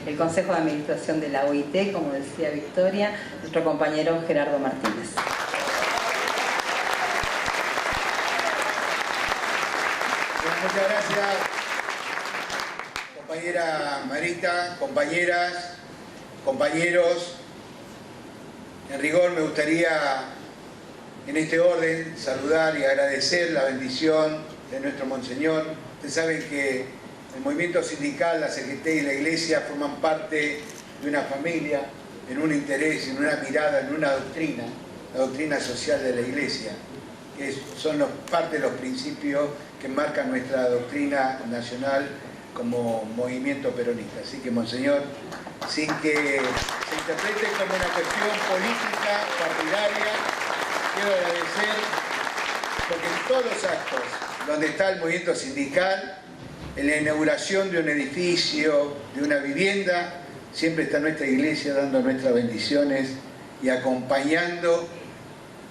el Consejo de Administración de la OIT, como decía Victoria, nuestro compañero Gerardo Martínez. Muchas gracias, compañera Marita, compañeras, compañeros. En rigor me gustaría, en este orden, saludar y agradecer la bendición de nuestro Monseñor. Ustedes saben que el movimiento sindical, la CGT y la Iglesia forman parte de una familia, en un interés, en una mirada, en una doctrina, la doctrina social de la Iglesia, que son parte de los principios que marcan nuestra doctrina nacional como movimiento peronista. Así que, Monseñor, sin que se interprete como una cuestión política, partidaria, quiero agradecer, porque en todos los actos donde está el movimiento sindical, en la inauguración de un edificio, de una vivienda, siempre está nuestra Iglesia dando nuestras bendiciones y acompañando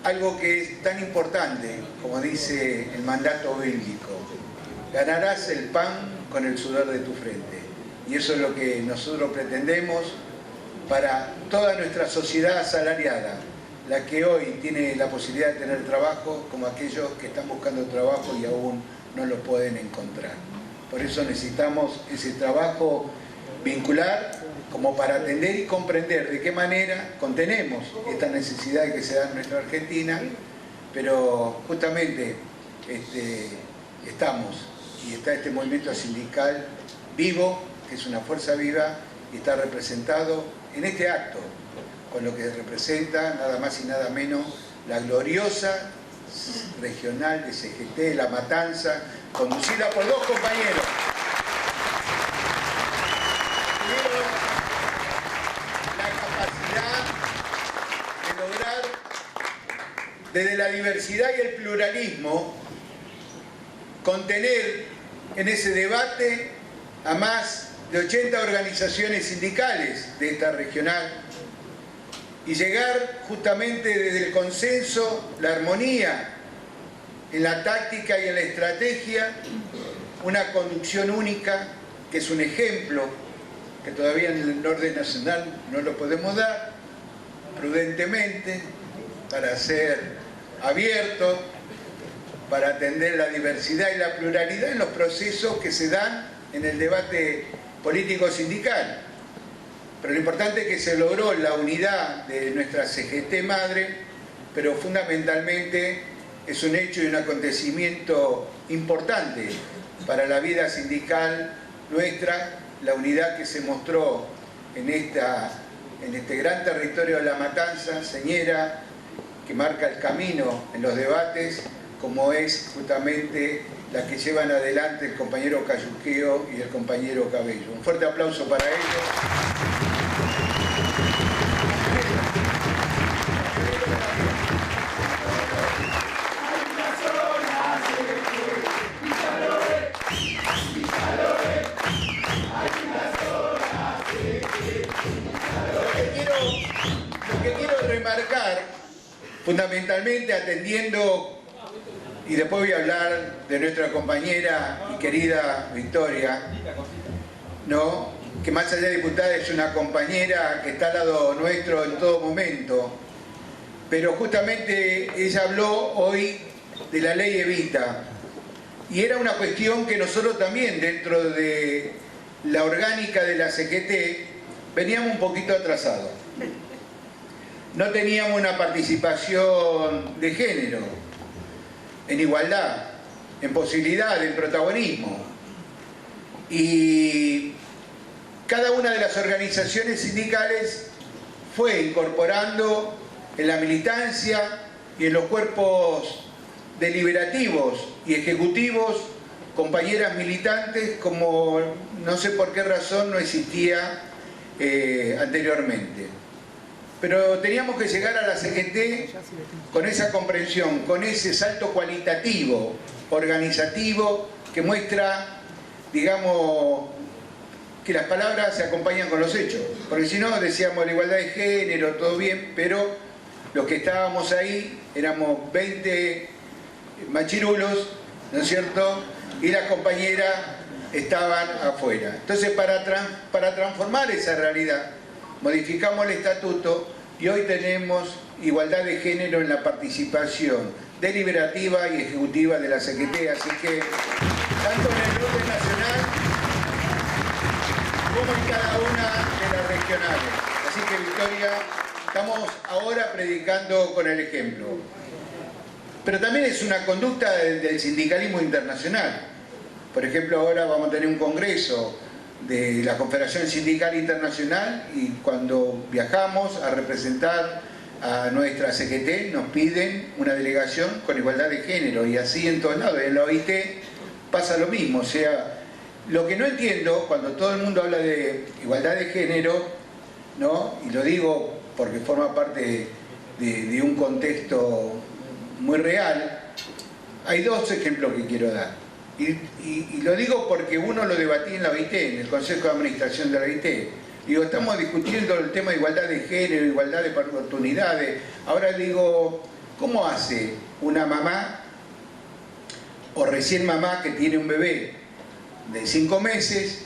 algo que es tan importante, como dice el mandato bíblico: ganarás el pan con el sudor de tu frente. Y eso es lo que nosotros pretendemos para toda nuestra sociedad asalariada, la que hoy tiene la posibilidad de tener trabajo, como aquellos que están buscando trabajo y aún no lo pueden encontrar. Por eso necesitamos ese trabajo vincular, como para atender y comprender de qué manera contenemos esta necesidad que se da en nuestra Argentina, pero justamente estamos, y está este movimiento sindical vivo, que es una fuerza viva, y está representado en este acto, con lo que representa nada más y nada menos la gloriosa regional de CGT, La Matanza, conducida por dos compañeros. Desde la diversidad y el pluralismo, contener en ese debate a más de 80 organizaciones sindicales de esta regional y llegar justamente desde el consenso, la armonía, en la táctica y en la estrategia, una conducción única, que es un ejemplo que todavía en el orden nacional no lo podemos dar, prudentemente, para ser abierto, para atender la diversidad y la pluralidad en los procesos que se dan en el debate político sindical. Pero lo importante es que se logró la unidad de nuestra CGT madre, pero fundamentalmente es un hecho y un acontecimiento importante para la vida sindical nuestra, la unidad que se mostró en este gran territorio de La Matanza, señera, que marca el camino en los debates, como es justamente la que llevan adelante el compañero Cayuqueo y el compañero Cabello. Un fuerte aplauso para ellos. Lo que quiero remarcar, fundamentalmente atendiendo, y después voy a hablar de nuestra compañera y querida Victoria, ¿no?, que más allá de diputada es una compañera que está al lado nuestro en todo momento, pero justamente ella habló hoy de la ley Evita, y era una cuestión que nosotros también dentro de la orgánica de la CGT veníamos un poquito atrasados. No teníamos una participación de género, en igualdad, en posibilidad, en protagonismo. Y cada una de las organizaciones sindicales fue incorporando en la militancia y en los cuerpos deliberativos y ejecutivos compañeras militantes como no sé por qué razón no existía anteriormente. Pero teníamos que llegar a la CGT con esa comprensión, con ese salto cualitativo, organizativo, que muestra, digamos, que las palabras se acompañan con los hechos. Porque si no, decíamos la igualdad de género, todo bien, pero los que estábamos ahí éramos 20 machirulos, ¿no es cierto? Y las compañeras estaban afuera. Entonces, para transformar esa realidad, modificamos el estatuto y hoy tenemos igualdad de género en la participación deliberativa y ejecutiva de la CGT, así que tanto en el orden nacional como en cada una de las regionales. Así que, Victoria, estamos ahora predicando con el ejemplo. Pero también es una conducta del sindicalismo internacional. Por ejemplo, ahora vamos a tener un congreso de la Confederación Sindical Internacional y cuando viajamos a representar a nuestra CGT nos piden una delegación con igualdad de género y así en todos lados. En la OIT pasa lo mismo. O sea, lo que no entiendo cuando todo el mundo habla de igualdad de género, ¿no? Y lo digo porque forma parte de un contexto muy real, hay dos ejemplos que quiero dar. Y lo digo porque uno lo debatí en la OIT, en el Consejo de Administración de la OIT. Digo, estamos discutiendo el tema de igualdad de género, igualdad de oportunidades. Ahora digo, ¿cómo hace una mamá o recién mamá que tiene un bebé de 5 meses,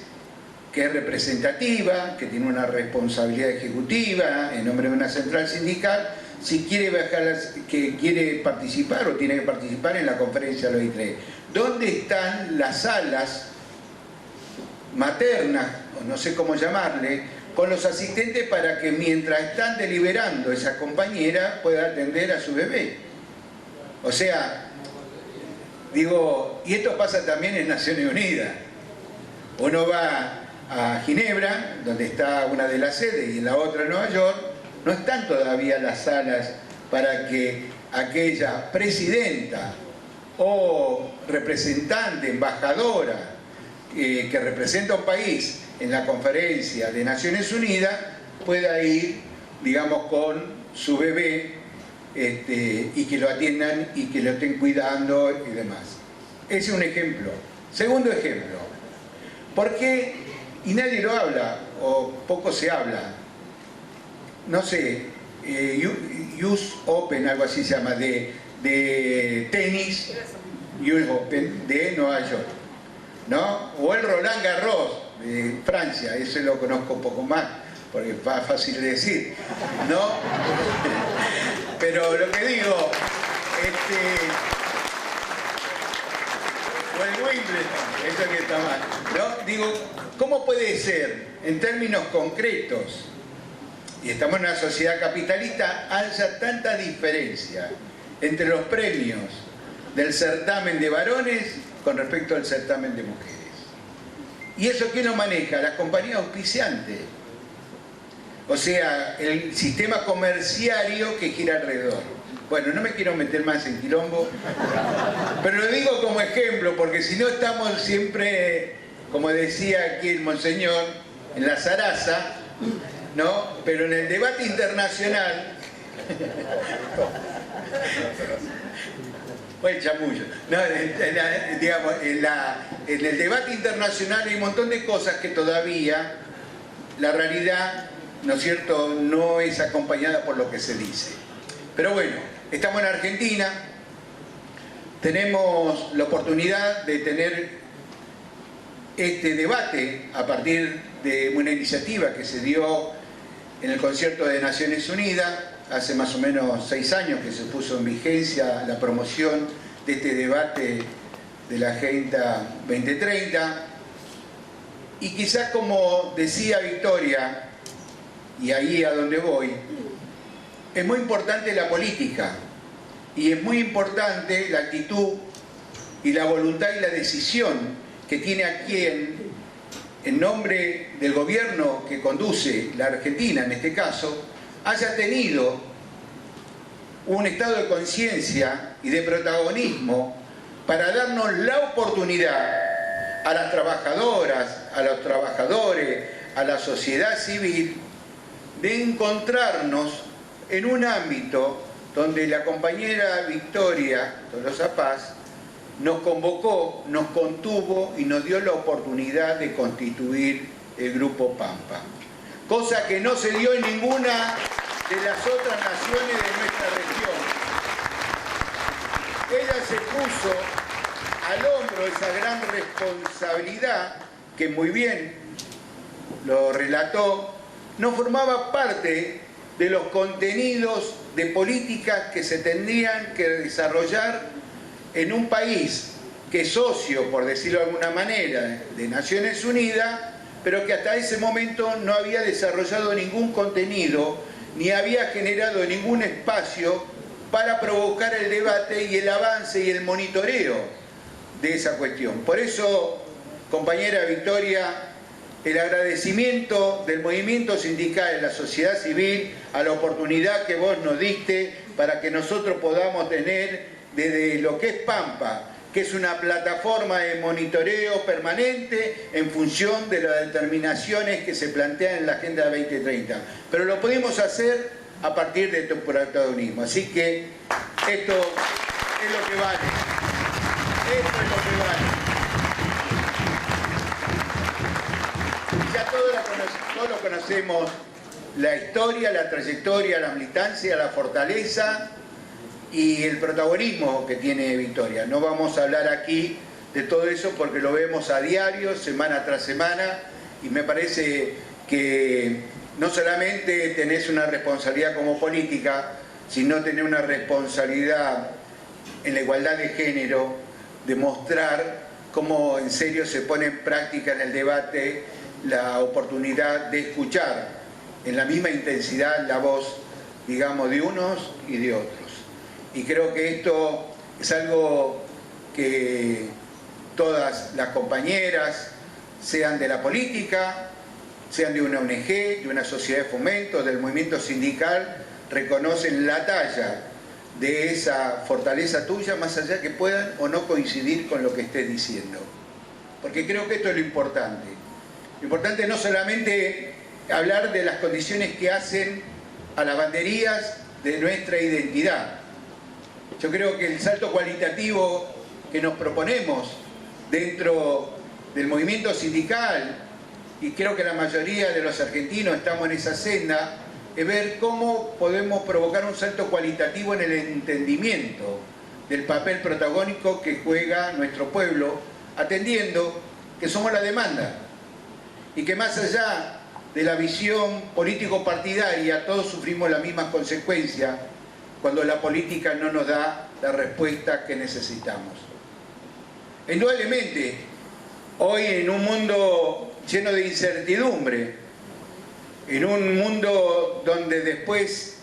que es representativa, que tiene una responsabilidad ejecutiva en nombre de una central sindical, si quiere viajar, que quiere participar o tiene que participar en la conferencia de la OIT? ¿Dónde están las salas maternas, o no sé cómo llamarle, con los asistentes para que mientras están deliberando esa compañera pueda atender a su bebé? O sea, digo, y esto pasa también en Naciones Unidas. Uno va a Ginebra, donde está una de las sedes, y en la otra en Nueva York, no están todavía las salas para que aquella presidenta o representante, embajadora, que representa a un país en la conferencia de Naciones Unidas, pueda ir, digamos, con su bebé y que lo atiendan y que lo estén cuidando y demás. Ese es un ejemplo. Segundo ejemplo, ¿por qué? Y nadie lo habla, o poco se habla, no sé, US Open, algo así se llama, de tenis, US Open de Nueva York, ¿no? O el Roland Garros de Francia, ese lo conozco un poco más, porque es más fácil de decir, ¿no? Pero lo que digo, o el Wimbledon, eso que está mal, ¿no? Digo, ¿cómo puede ser, en términos concretos, y estamos en una sociedad capitalista, haya tanta diferencia entre los premios del certamen de varones con respecto al certamen de mujeres? ¿Y eso quién lo maneja? Las compañías auspiciantes. O sea, el sistema comerciario que gira alrededor. Bueno, no me quiero meter más en quilombo, pero lo digo como ejemplo, porque si no estamos siempre, como decía aquí el monseñor, en la zaraza, ¿no? Pero en el debate internacional, o el chamullo, no, digamos, en el debate internacional hay un montón de cosas que todavía la realidad, ¿no es cierto?, no es acompañada por lo que se dice. Pero bueno, estamos en Argentina, tenemos la oportunidad de tener este debate a partir de una iniciativa que se dio en el concierto de Naciones Unidas, hace más o menos 6 años que se puso en vigencia la promoción de este debate de la Agenda 2030, y quizás, como decía Victoria, y ahí a donde voy, es muy importante la política, y es muy importante la actitud y la voluntad y la decisión que tiene a quien, en nombre del gobierno que conduce la Argentina en este caso, haya tenido un estado de conciencia y de protagonismo para darnos la oportunidad a las trabajadoras, a los trabajadores, a la sociedad civil, de encontrarnos en un ámbito donde la compañera Victoria Tolosa Paz nos convocó, nos contuvo y nos dio la oportunidad de constituir el Grupo Pampa. Cosa que no se dio en ninguna de las otras naciones de nuestra región. Ella se puso al hombro esa gran responsabilidad que muy bien lo relató, no formaba parte de los contenidos de políticas que se tendrían que desarrollar en un país que es socio, por decirlo de alguna manera, de Naciones Unidas, pero que hasta ese momento no había desarrollado ningún contenido, ni había generado ningún espacio para provocar el debate y el avance y el monitoreo de esa cuestión. Por eso, compañera Victoria, el agradecimiento del movimiento sindical de la sociedad civil a la oportunidad que vos nos diste para que nosotros podamos tener desde lo que es Pampa, que es una plataforma de monitoreo permanente en función de las determinaciones que se plantean en la Agenda 2030. Pero lo pudimos hacer a partir de tu protagonismo. Así que esto es lo que vale. Esto es lo que vale. Ya todos lo conocemos, la historia, la trayectoria, la militancia, la fortaleza y el protagonismo que tiene Victoria. No vamos a hablar aquí de todo eso porque lo vemos a diario, semana tras semana, y me parece que no solamente tenés una responsabilidad como política, sino tenés una responsabilidad en la igualdad de género, de mostrar cómo en serio se pone en práctica en el debate la oportunidad de escuchar en la misma intensidad la voz, digamos, de unos y de otros. Y creo que esto es algo que todas las compañeras, sean de la política, sean de una ONG, de una sociedad de fomento, del movimiento sindical, reconocen la talla de esa fortaleza tuya, más allá que puedan o no coincidir con lo que estés diciendo. Porque creo que esto es lo importante. Lo importante es no solamente hablar de las condiciones que hacen a las banderías de nuestra identidad. Yo creo que el salto cualitativo que nos proponemos dentro del movimiento sindical, y creo que la mayoría de los argentinos estamos en esa senda, es ver cómo podemos provocar un salto cualitativo en el entendimiento del papel protagónico que juega nuestro pueblo, atendiendo que somos la demanda y que más allá de la visión político-partidaria todos sufrimos las mismas consecuencias cuando la política no nos da la respuesta que necesitamos. Indudablemente, hoy en un mundo lleno de incertidumbre, en un mundo donde después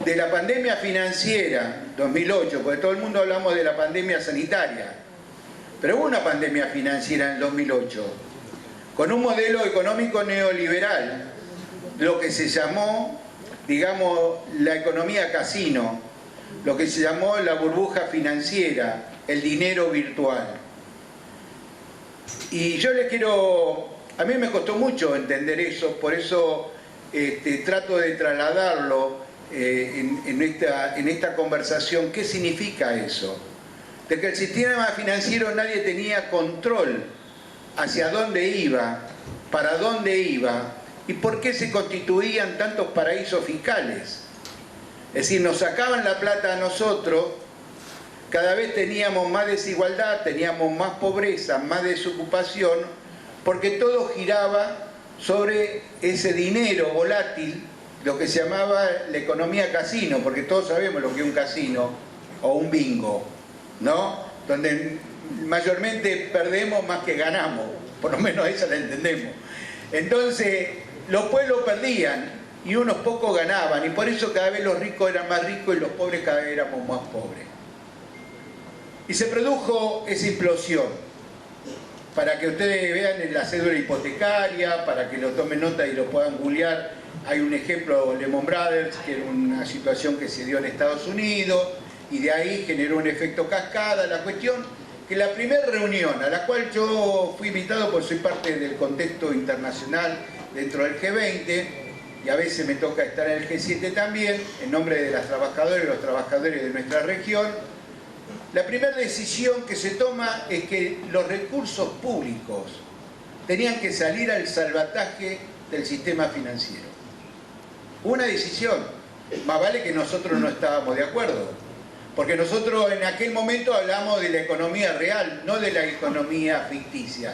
de la pandemia financiera 2008, porque todo el mundo hablamos de la pandemia sanitaria, pero hubo una pandemia financiera en el 2008, con un modelo económico neoliberal, lo que se llamó, digamos, la economía casino, lo que se llamó la burbuja financiera, el dinero virtual. Y yo les quiero, a mí me costó mucho entender eso, por eso trato de trasladarlo en esta conversación. ¿Qué significa eso? De que el sistema financiero nadie tenía control hacia dónde iba, para dónde iba y por qué se constituían tantos paraísos fiscales. Es decir, nos sacaban la plata a nosotros, cada vez teníamos más desigualdad, teníamos más pobreza, más desocupación, porque todo giraba sobre ese dinero volátil, lo que se llamaba la economía casino, porque todos sabemos lo que es un casino o un bingo, ¿no? Donde mayormente perdemos más que ganamos, por lo menos esa la entendemos. Entonces, los pueblos perdían y unos pocos ganaban, y por eso cada vez los ricos eran más ricos y los pobres cada vez éramos más pobres. Y se produjo esa implosión. Para que ustedes vean en la cédula hipotecaria, para que lo tomen nota y lo puedan googlear, hay un ejemplo, Lehman Brothers, que era una situación que se dio en Estados Unidos, y de ahí generó un efecto cascada. La cuestión que la primera reunión a la cual yo fui invitado, porque soy parte del contexto internacional dentro del G20, y a veces me toca estar en el G7 también, en nombre de las trabajadoras y los trabajadores de nuestra región, la primera decisión que se toma es que los recursos públicos tenían que salir al salvataje del sistema financiero. Una decisión, más vale que nosotros no estábamos de acuerdo, Porque nosotros en aquel momento hablamos de la economía real, no de la economía ficticia.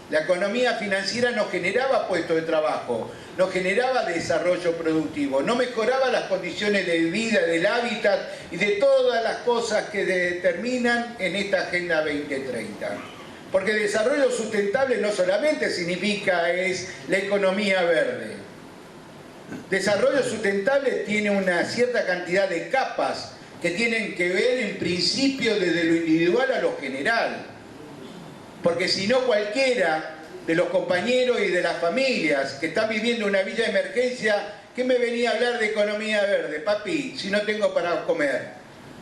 La economía financiera nos generaba puestos de trabajo, nos generaba desarrollo productivo, no mejoraba las condiciones de vida, del hábitat y de todas las cosas que determinan en esta Agenda 2030. Porque desarrollo sustentable no solamente significa es la economía verde. Desarrollo sustentable tiene una cierta cantidad de capas que tienen que ver en principio desde lo individual a lo general. Porque si no, cualquiera de los compañeros y de las familias que están viviendo una villa de emergencia, ¿qué me venía a hablar de economía verde? Papi, si no tengo para comer,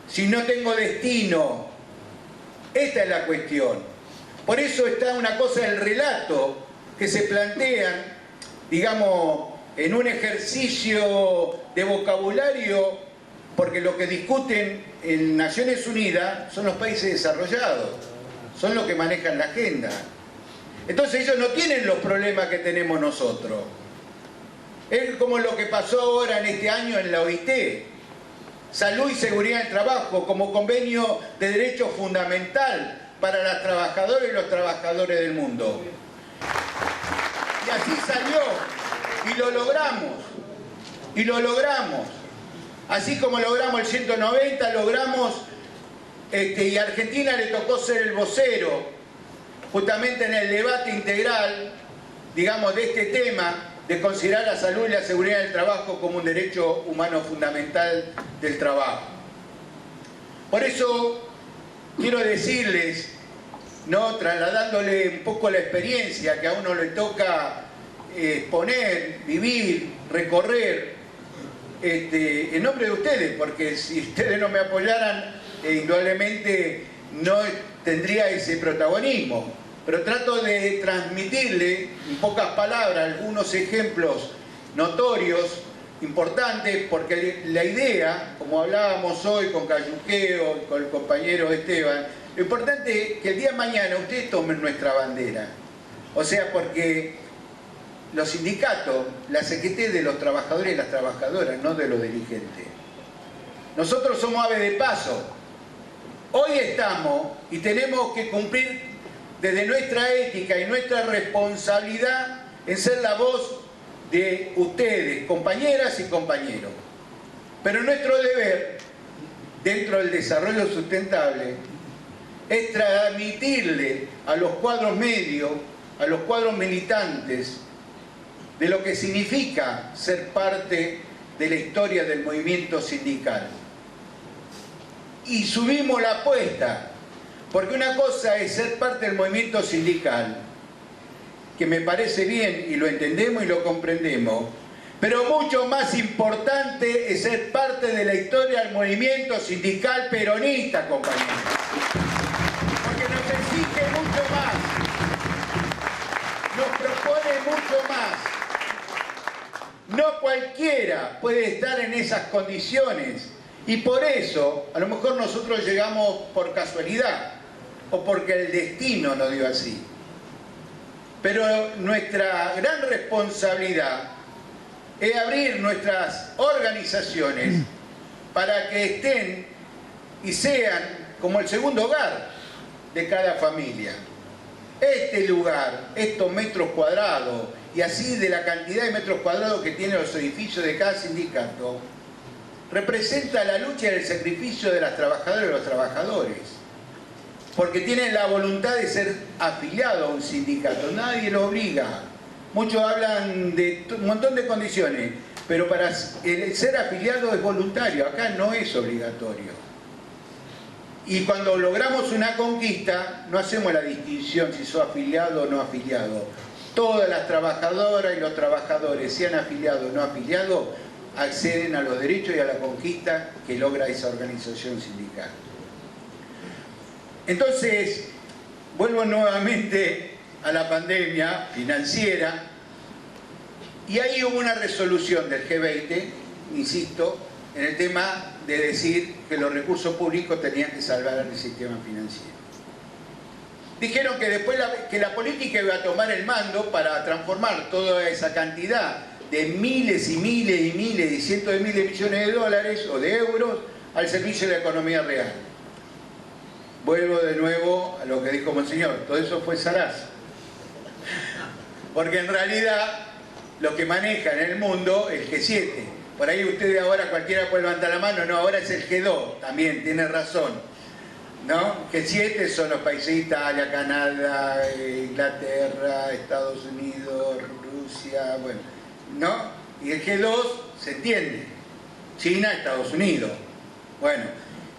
si no tengo destino. Esta es la cuestión. Por eso está una cosa del relato que se plantean, digamos, en un ejercicio de vocabulario, porque lo que discuten en Naciones Unidas son los países desarrollados, son los que manejan la agenda. Entonces ellos no tienen los problemas que tenemos nosotros. Es como lo que pasó ahora en este año en la OIT. Salud y seguridad del trabajo como convenio de derecho fundamental para las trabajadoras y los trabajadores del mundo. Y así salió, y lo logramos, y lo logramos. Así como logramos el 190, logramos, y a Argentina le tocó ser el vocero, justamente en el debate integral, digamos, de este tema, de considerar la salud y la seguridad del trabajo como un derecho humano fundamental del trabajo. Por eso quiero decirles, ¿no?, trasladándole un poco la experiencia que a uno le toca exponer, vivir, recorrer, en nombre de ustedes, porque si ustedes no me apoyaran, indudablemente no tendría ese protagonismo. Pero trato de transmitirle, en pocas palabras, algunos ejemplos notorios, importantes, porque la idea, como hablábamos hoy con Cayuqueo, con el compañero Esteban, lo importante es que el día de mañana ustedes tomen nuestra bandera. O sea, porque los sindicatos, la CGT de los trabajadores y las trabajadoras, no de los dirigentes. Nosotros somos aves de paso. Hoy estamos y tenemos que cumplir desde nuestra ética y nuestra responsabilidad en ser la voz de ustedes, compañeras y compañeros. Pero nuestro deber, dentro del desarrollo sustentable, es transmitirle a los cuadros medios, a los cuadros militantes, de lo que significa ser parte de la historia del movimiento sindical. Y subimos la apuesta, porque una cosa es ser parte del movimiento sindical, que me parece bien y lo entendemos y lo comprendemos, pero mucho más importante es ser parte de la historia del movimiento sindical peronista, compañeros. Porque nos exige mucho más, nos propone mucho más. No cualquiera puede estar en esas condiciones y por eso a lo mejor nosotros llegamos por casualidad o porque el destino nos dio así. Pero nuestra gran responsabilidad es abrir nuestras organizaciones para que estén y sean como el segundo hogar de cada familia. Este lugar, estos metros cuadrados, y así de la cantidad de metros cuadrados que tienen los edificios de cada sindicato, representa la lucha y el sacrificio de las trabajadoras y los trabajadores. Porque tienen la voluntad de ser afiliados a un sindicato, nadie lo obliga. Muchos hablan de un montón de condiciones, pero para el ser afiliado es voluntario, acá no es obligatorio. Y cuando logramos una conquista, no hacemos la distinción si sos afiliado o no afiliado. Todas las trabajadoras y los trabajadores, sean afiliados o no afiliados, acceden a los derechos y a la conquista que logra esa organización sindical. Entonces, vuelvo nuevamente a la pandemia financiera, y ahí hubo una resolución del G20, insisto, en el tema de decir que los recursos públicos tenían que salvar el sistema financiero. Dijeron que después que la política iba a tomar el mando para transformar toda esa cantidad de miles y miles y miles y cientos de miles de millones de dólares o de euros al servicio de la economía real. Vuelvo de nuevo a lo que dijo Monseñor, todo eso fue Sarasa. Porque en realidad lo que maneja en el mundo es el G7. Por ahí ustedes ahora cualquiera puede levantar la mano, no, ahora es el G2, también tiene razón, ¿no? G7 son los países de Italia, Canadá, Inglaterra, Estados Unidos, Rusia, bueno, ¿no? Y el G2 se entiende, China, Estados Unidos. Bueno,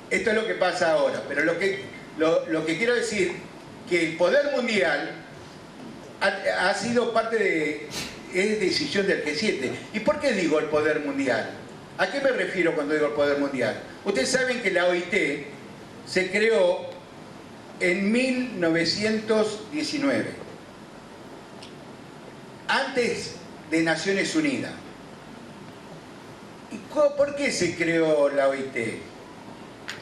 esto es lo que pasa ahora, pero lo que quiero decir, que el poder mundial ha sido parte de... es decisión del G7. ¿Y por qué digo el poder mundial? ¿A qué me refiero cuando digo el poder mundial? Ustedes saben que la OIT se creó en 1919, antes de Naciones Unidas. ¿Y por qué se creó la OIT?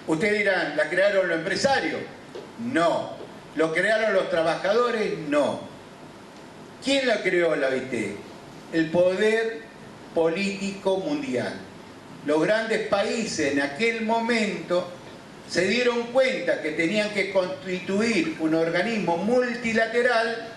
Ustedes dirán, ¿la crearon los empresarios? No. ¿Lo crearon los trabajadores? No. ¿Quién la creó la OIT? El poder político mundial. Los grandes países en aquel momento se dieron cuenta que tenían que constituir un organismo multilateral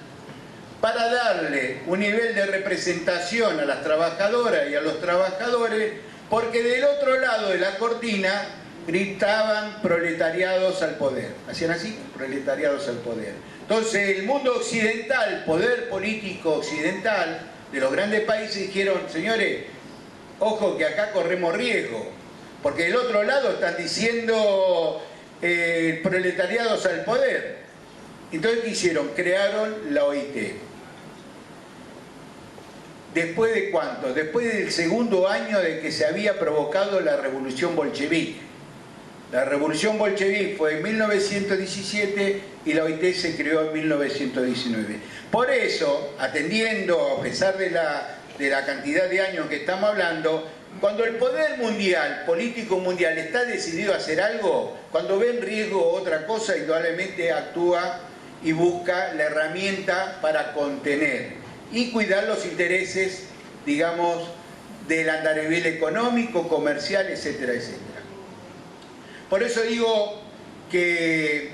para darle un nivel de representación a las trabajadoras y a los trabajadores, porque del otro lado de la cortina gritaban proletariados al poder. ¿Hacían así? Proletariados al poder. Entonces el mundo occidental, el poder político occidental de los grandes países dijeron, señores, ojo que acá corremos riesgo, porque del otro lado están diciendo proletariados al poder. Entonces, ¿qué hicieron? Crearon la OIT. ¿Después de cuánto? Después del segundo año de que se había provocado la revolución bolchevique. La revolución bolchevique fue en 1917 y la OIT se creó en 1919. Por eso, atendiendo, a pesar de la cantidad de años que estamos hablando, cuando el poder mundial, político mundial, está decidido a hacer algo, cuando ve en riesgo otra cosa, indudablemente actúa y busca la herramienta para contener y cuidar los intereses, digamos, del andarivel económico, comercial, etcétera, etcétera. Por eso digo que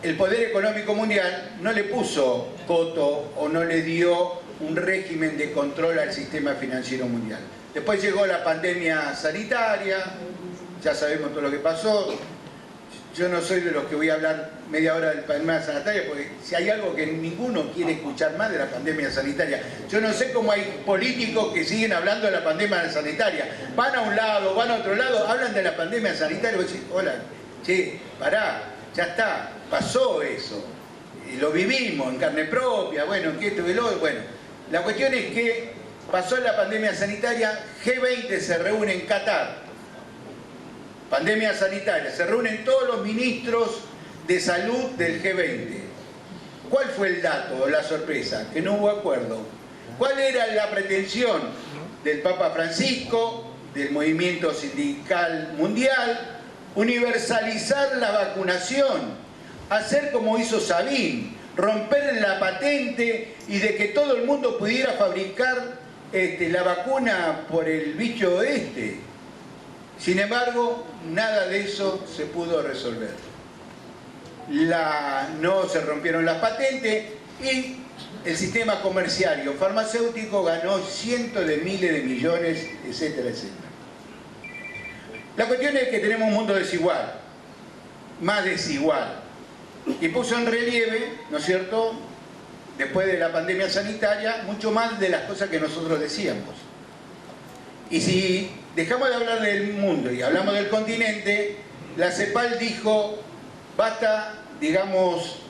el poder económico mundial no le puso coto o no le dio un régimen de control al sistema financiero mundial. Después llegó la pandemia sanitaria, ya sabemos todo lo que pasó. Yo no soy de los que voy a hablar media hora del pandemia sanitaria, porque si hay algo que ninguno quiere escuchar más de la pandemia sanitaria. Yo no sé cómo hay políticos que siguen hablando de la pandemia sanitaria. Van a un lado, van a otro lado, hablan de la pandemia sanitaria y vos decís, hola, che, pará, ya está, pasó eso. Y lo vivimos en carne propia, bueno, que esto y lo otro. Bueno, la cuestión es que pasó la pandemia sanitaria, G20 se reúne en Qatar. Pandemia sanitaria, se reúnen todos los ministros de salud del G20. ¿Cuál fue el dato o la sorpresa? Que no hubo acuerdo. ¿Cuál era la pretensión del Papa Francisco, del movimiento sindical mundial? Universalizar la vacunación, hacer como hizo Sabin, romper la patente y de que todo el mundo pudiera fabricar la vacuna por el bicho este. Sin embargo, nada de eso se pudo resolver. No se rompieron las patentes y el sistema comercial y farmacéutico ganó cientos de miles de millones, etcétera, etcétera. La cuestión es que tenemos un mundo desigual, más desigual, y puso en relieve, ¿no es cierto?, después de la pandemia sanitaria, mucho más de las cosas que nosotros decíamos. Y si dejamos de hablar del mundo y hablamos del continente, la CEPAL dijo, basta, digamos,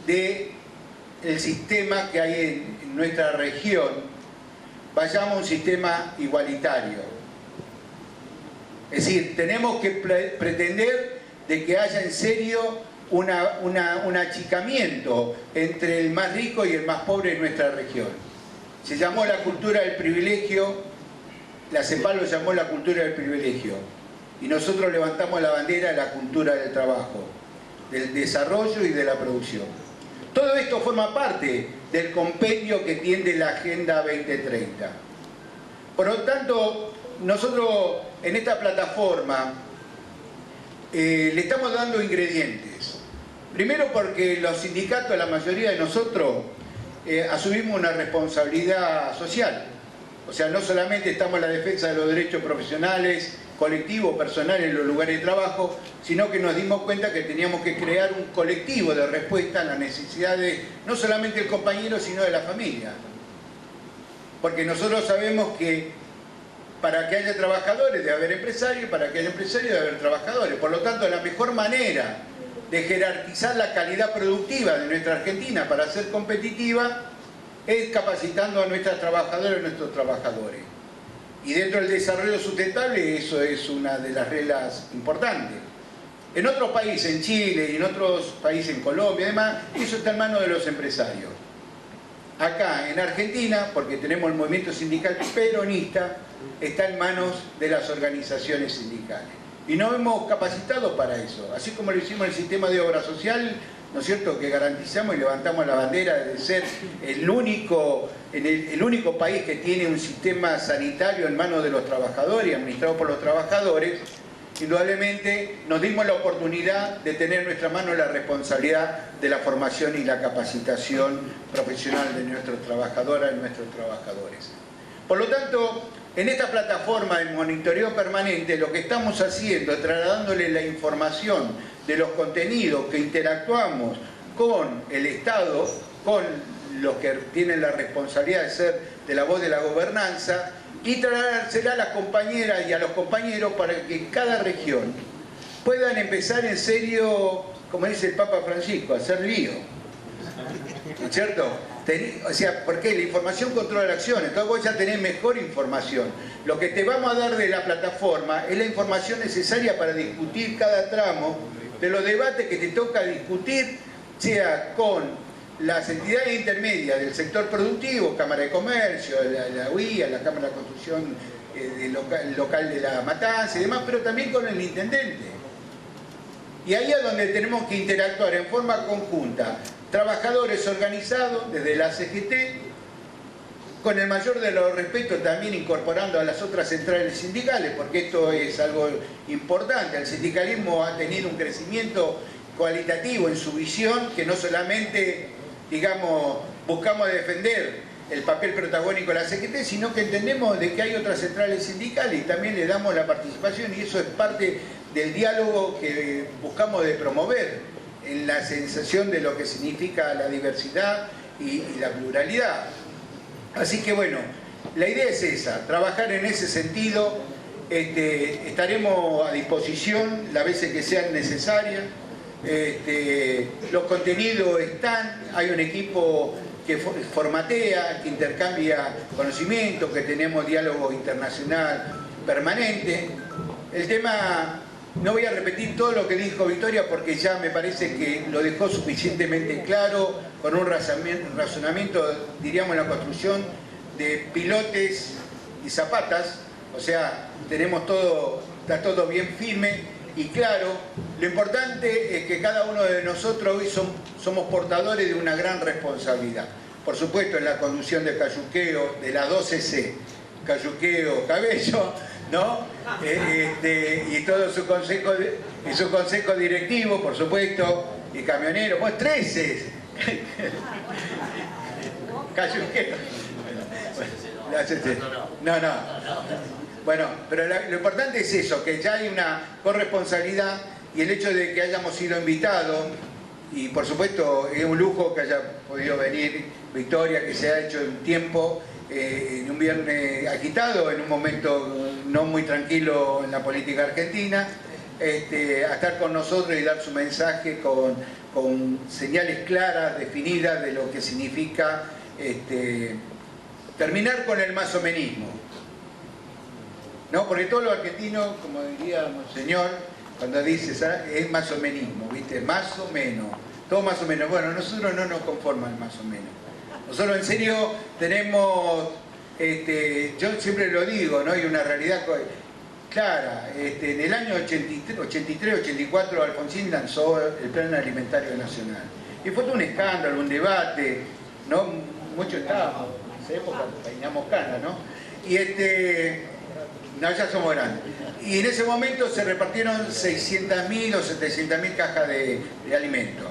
del sistema que hay en nuestra región, vayamos a un sistema igualitario. Es decir, tenemos que pretender de que haya en serio un achicamiento entre el más rico y el más pobre de nuestra región. Se llamó la cultura del privilegio, la CEPAL lo llamó la cultura del privilegio, y nosotros levantamos la bandera de la cultura del trabajo, del desarrollo y de la producción. Todo esto forma parte del compendio que tiende la Agenda 2030. Por lo tanto, nosotros en esta plataforma le estamos dando ingredientes. Primero porque los sindicatos, la mayoría de nosotros, asumimos una responsabilidad social. O sea, no solamente estamos en la defensa de los derechos profesionales, colectivos, personales en los lugares de trabajo, sino que nos dimos cuenta que teníamos que crear un colectivo de respuesta a las necesidades, no solamente del compañero, sino de la familia. Porque nosotros sabemos que para que haya trabajadores debe haber empresarios, para que haya empresarios debe haber trabajadores. Por lo tanto, la mejor manera de jerarquizar la calidad productiva de nuestra Argentina para ser competitiva es capacitando a nuestras trabajadoras y nuestros trabajadores. Y dentro del desarrollo sustentable eso es una de las reglas importantes. En otros países, en Chile y en otros países, en Colombia y demás, eso está en manos de los empresarios. Acá en Argentina, porque tenemos el movimiento sindical peronista, está en manos de las organizaciones sindicales. Y nos hemos capacitado para eso. Así como lo hicimos en el sistema de obra social, ¿no es cierto?, que garantizamos y levantamos la bandera de ser el único país que tiene un sistema sanitario en manos de los trabajadores y administrado por los trabajadores. Indudablemente nos dimos la oportunidad de tener en nuestra mano la responsabilidad de la formación y la capacitación profesional de nuestras trabajadoras y nuestros trabajadores. Por lo tanto, en esta plataforma de monitoreo permanente lo que estamos haciendo es trasladándole la información de los contenidos que interactuamos con el Estado, con los que tienen la responsabilidad de ser de la voz de la gobernanza, y trasladársela a las compañeras y a los compañeros para que cada región puedan empezar en serio, como dice el Papa Francisco, a hacer lío. ¿No es cierto? O sea, porque la información controla la acción, entonces vos ya tenés mejor información. Lo que te vamos a dar de la plataforma es la información necesaria para discutir cada tramo de los debates que te toca discutir, sea con las entidades intermedias del sector productivo, Cámara de Comercio, la UIA, la Cámara de Construcción local de La Matanza y demás, pero también con el intendente. Y ahí es donde tenemos que interactuar en forma conjunta, trabajadores organizados desde la CGT, con el mayor de los respetos también incorporando a las otras centrales sindicales, porque esto es algo importante. El sindicalismo ha tenido un crecimiento cualitativo en su visión, que no solamente, digamos, buscamos defender el papel protagónico de la CGT, sino que entendemos de que hay otras centrales sindicales y también le damos la participación, y eso es parte del diálogo que buscamos de promover en la sensación de lo que significa la diversidad y la pluralidad. Así que bueno, la idea es esa, trabajar en ese sentido. Estaremos a disposición las veces que sean necesarias. Los contenidos están, hay un equipo que formatea, que intercambia conocimientos, que tenemos diálogo internacional permanente. El tema, no voy a repetir todo lo que dijo Victoria porque ya me parece que lo dejó suficientemente claro, con un razonamiento, diríamos, en la construcción de pilotes y zapatas. O sea, tenemos todo, está todo bien firme y claro. Lo importante es que cada uno de nosotros hoy somos portadores de una gran responsabilidad. Por supuesto, en la conducción del Cayuqueo, de la 12C, Cayuqueo Cabello, ¿no? Y todo su consejo directivo, por supuesto, y camionero, pues 13. Cayuqueo. No. Bueno, pero lo importante es eso, que ya hay una corresponsabilidad, y el hecho de que hayamos sido invitados, y por supuesto es un lujo que haya podido venir Victoria, que se ha hecho en tiempo, en un viernes agitado, en un momento no muy tranquilo en la política argentina, a estar con nosotros y dar su mensaje con señales claras, definidas de lo que significa terminar con el masomenismo. ¿No? Porque todos los argentinos, como diría Monseñor, cuando dice es masomenismo, ¿viste? Más o menos, todo más o menos. Bueno, nosotros no nos conforma el más o menos. Nosotros en serio tenemos, yo siempre lo digo, ¿no? Hay una realidad clara. En el año 83-84 Alfonsín lanzó el Plan Alimentario Nacional. Y fue todo un escándalo, un debate, ¿no? Muchos estábamos, en esa época peinamos canas, ¿no? No, ya somos grandes. Y en ese momento se repartieron 600.000 o 700.000 cajas de alimentos.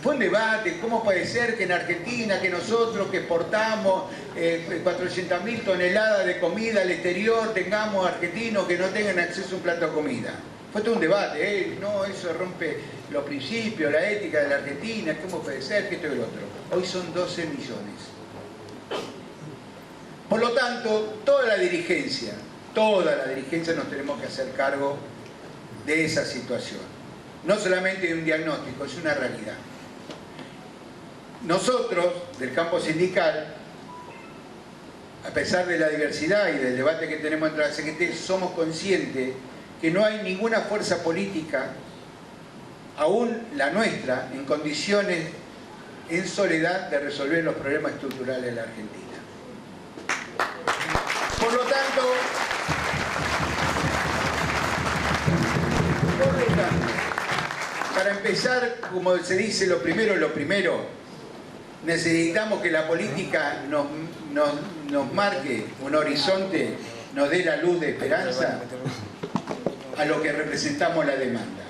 Fue un debate, ¿cómo puede ser que en Argentina, que nosotros que exportamos 400.000 toneladas de comida al exterior, tengamos argentinos que no tengan acceso a un plato de comida? Fue todo un debate, no, eso rompe los principios, la ética de la Argentina, ¿cómo puede ser que esto y lo otro? Hoy son 12 millones. Por lo tanto, toda la dirigencia nos tenemos que hacer cargo de esa situación. No solamente de un diagnóstico, es una realidad. Nosotros, del campo sindical, a pesar de la diversidad y del debate que tenemos entre la CGT, somos conscientes que no hay ninguna fuerza política, aún la nuestra, en condiciones, en soledad, de resolver los problemas estructurales de la Argentina. Por lo tanto, para empezar, como se dice, lo primero, necesitamos que la política nos marque un horizonte, nos dé la luz de esperanza a lo que representamos la demanda.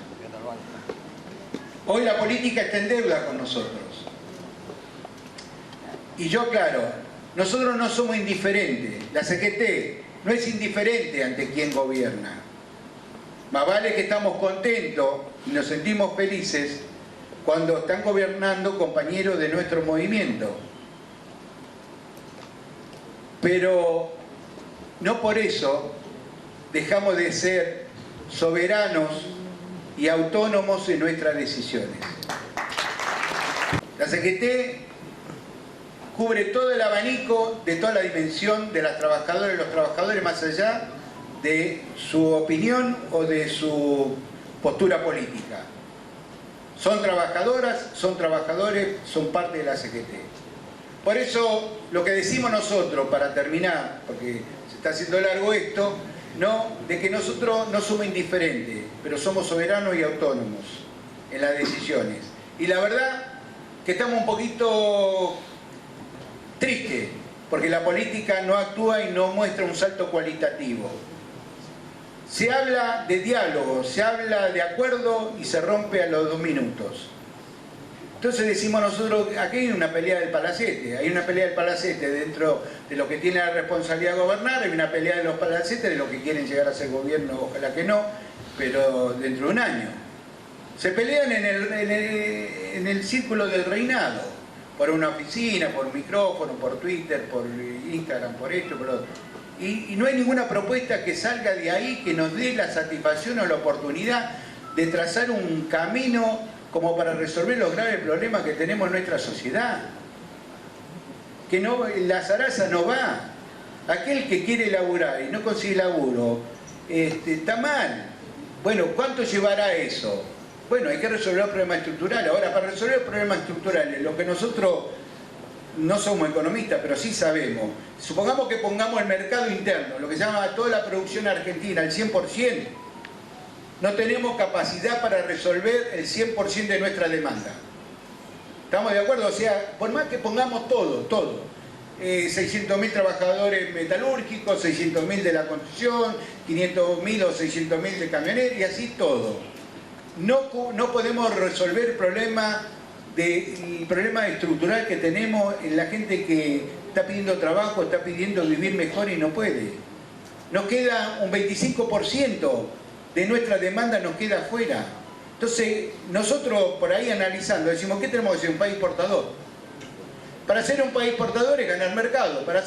Hoy la política está en deuda con nosotros. Y yo, claro, nosotros no somos indiferentes. La CGT no es indiferente ante quien gobierna. Más vale que estamos contentos y nos sentimos felices cuando están gobernando compañeros de nuestro movimiento. Pero no por eso dejamos de ser soberanos y autónomos en nuestras decisiones. La CGT cubre todo el abanico de toda la dimensión de las trabajadoras y los trabajadores, más allá de su opinión o de su postura política. Son trabajadoras, son trabajadores, son parte de la CGT. Por eso lo que decimos nosotros, para terminar, porque se está haciendo largo esto, ¿no?, de que nosotros no somos indiferentes, pero somos soberanos y autónomos en las decisiones. Y la verdad que estamos un poquito tristes, porque la política no actúa y no muestra un salto cualitativo. Se habla de diálogo, se habla de acuerdo y se rompe a los 2 minutos. Entonces decimos nosotros, aquí hay una pelea del palacete, dentro de lo que tiene la responsabilidad de gobernar, hay una pelea de los palacetes de lo que quieren llegar a ser gobierno, ojalá que no, pero dentro de un año. Se pelean en el círculo del reinado, por una oficina, por micrófono, por Twitter, por Instagram, por esto, por lo otro. Y no hay ninguna propuesta que salga de ahí que nos dé la satisfacción o la oportunidad de trazar un camino como para resolver los graves problemas que tenemos en nuestra sociedad. Que no, la zaraza no va. Aquel que quiere laburar y no consigue laburo, está mal. Bueno, ¿cuánto llevará eso? Bueno, hay que resolver los problemas estructurales. Ahora, para resolver los problemas estructurales, lo que nosotros no somos economistas, pero sí sabemos. Supongamos que pongamos el mercado interno, lo que se llama toda la producción argentina, al 100%. No tenemos capacidad para resolver el 100% de nuestra demanda. ¿Estamos de acuerdo? O sea, por más que pongamos todo. 600.000 trabajadores metalúrgicos, 600.000 de la construcción, 500.000 o 600.000 de camioneros y así todo. No podemos resolver el problema estructural que tenemos en la gente que está pidiendo trabajo, está pidiendo vivir mejor y no puede. Nos queda un 25% de nuestra demanda, nos queda afuera. Entonces, nosotros por ahí analizando, decimos, ¿qué tenemos que ser? Un país portador. Para ser un país portador es ganar mercado. Para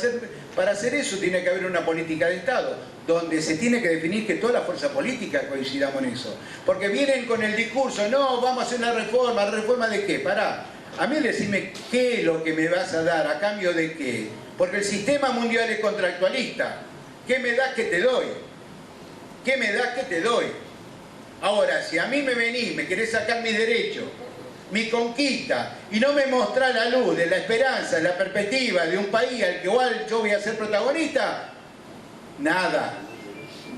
hacer eso tiene que haber una política de Estado, donde se tiene que definir que toda la fuerza política coincidamos en eso. Porque vienen con el discurso, no, vamos a hacer una reforma. ¿Reforma de qué? Pará. A mí decime qué es lo que me vas a dar, a cambio de qué. Porque el sistema mundial es contractualista. ¿Qué me das que te doy? ¿Qué me das que te doy? Ahora, si a mí me venís, me querés sacar mis derechos, mi conquista, y no me mostrás la luz de la esperanza, la perspectiva de un país al que igual yo voy a ser protagonista, nada.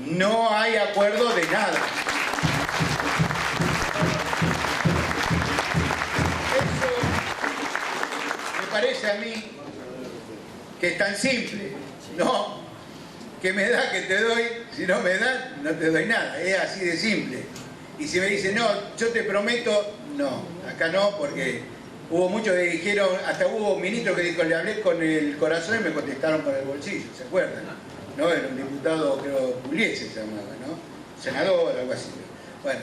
No hay acuerdo de nada. Eso me parece a mí que es tan simple. No, que me da, que te doy, si no me da, no te doy nada, es así de simple. Y si me dicen, no, yo te prometo, no, acá no, porque hubo muchos que dijeron, hasta hubo ministros que dijo, le hablé con el corazón y me contestaron con el bolsillo, ¿se acuerdan? ¿No? Era un diputado, creo, Pugliese se llamaba, ¿no? Senador, algo así. Bueno,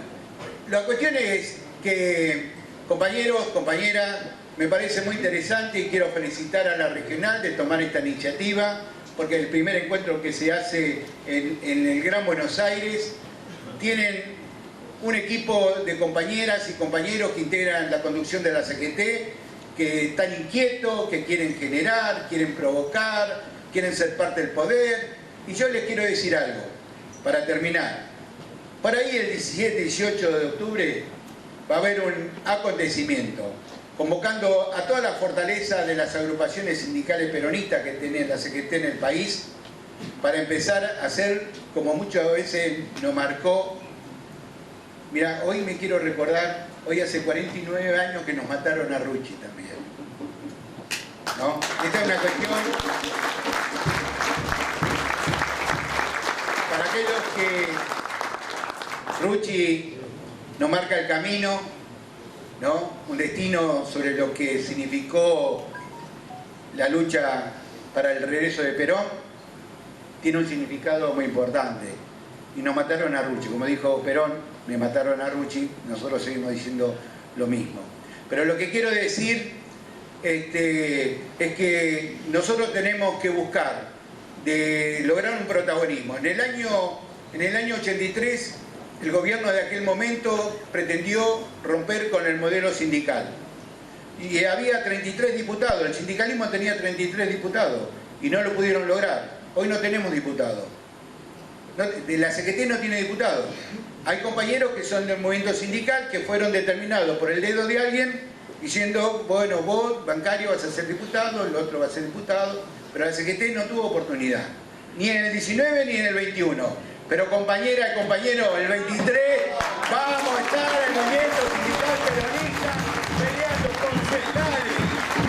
la cuestión es que, compañeros, compañeras, me parece muy interesante y quiero felicitar a la regional de tomar esta iniciativa, porque el primer encuentro que se hace en el Gran Buenos Aires, tienen un equipo de compañeras y compañeros que integran la conducción de la CGT, que están inquietos, que quieren generar, quieren provocar, quieren ser parte del poder. Y yo les quiero decir algo, para terminar. Por ahí el 17-18 de octubre va a haber un acontecimiento, convocando a toda la fortaleza de las agrupaciones sindicales peronistas que tiene la CGT en el país, para empezar a hacer, como muchas veces nos marcó. Mira, hoy me quiero recordar, hoy hace 49 años que nos mataron a Rucci también, ¿no? Esta es una cuestión para aquellos que Rucci nos marca el camino, ¿no? Un destino sobre lo que significó la lucha para el regreso de Perón, tiene un significado muy importante. Y nos mataron a Rucci, como dijo Perón, me mataron a Rucci, nosotros seguimos diciendo lo mismo. Pero lo que quiero decir es que nosotros tenemos que buscar de lograr un protagonismo. En el año 83, el gobierno de aquel momento pretendió romper con el modelo sindical. Y había 33 diputados, el sindicalismo tenía 33 diputados y no lo pudieron lograr. Hoy no tenemos diputados. La CGT no tiene diputados. Hay compañeros que son del movimiento sindical que fueron determinados por el dedo de alguien diciendo, bueno, vos, bancario, vas a ser diputado, el otro va a ser diputado, pero la CGT no tuvo oportunidad, ni en el 19 ni en el 21. Pero compañera y compañero, el 23 vamos a estar en el movimiento sindical peronista peleando concejales,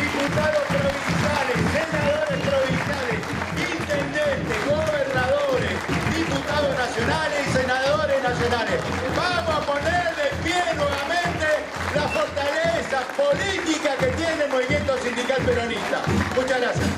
diputados provinciales, senadores provinciales, intendentes, gobernadores, diputados nacionales y senadores nacionales. Vamos a poner de pie nuevamente la fortaleza política que tiene el movimiento sindical peronista. Muchas gracias.